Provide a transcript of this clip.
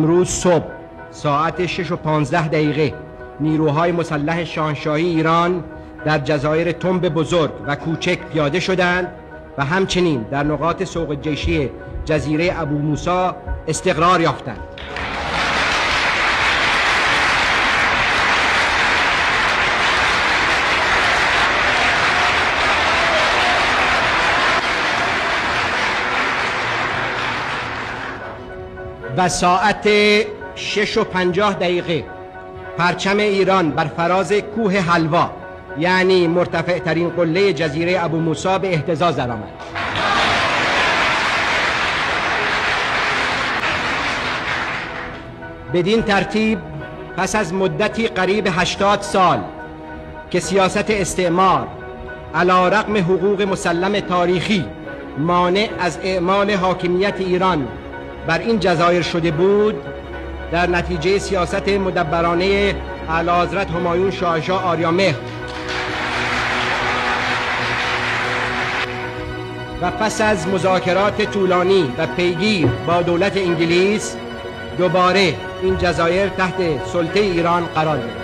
امروز صبح ساعت 6:15 نیروهای مسلح شاهنشاهی ایران در جزایر تنب بزرگ و کوچک پیاده شدند و همچنین در نقاط سوق جیشی جزیره ابو موسی استقرار یافتند. و ساعت 6:50 پرچم ایران بر فراز کوه حلوا یعنی مرتفع ترین قله جزیره ابو موسی به اهتزاز درآمد. بدین ترتیب پس از مدتی قریب 80 سال که سیاست استعمار علی رغم حقوق مسلم تاریخی مانع از اعمال حاکمیت ایران بر این جزایر شده بود، در نتیجه سیاست مدبرانه اعلیحضرت همایون شاهنشاه آریامهر و پس از مذاکرات طولانی و پیگیر با دولت انگلیس دوباره این جزایر تحت سلطه ایران قرار گرفت.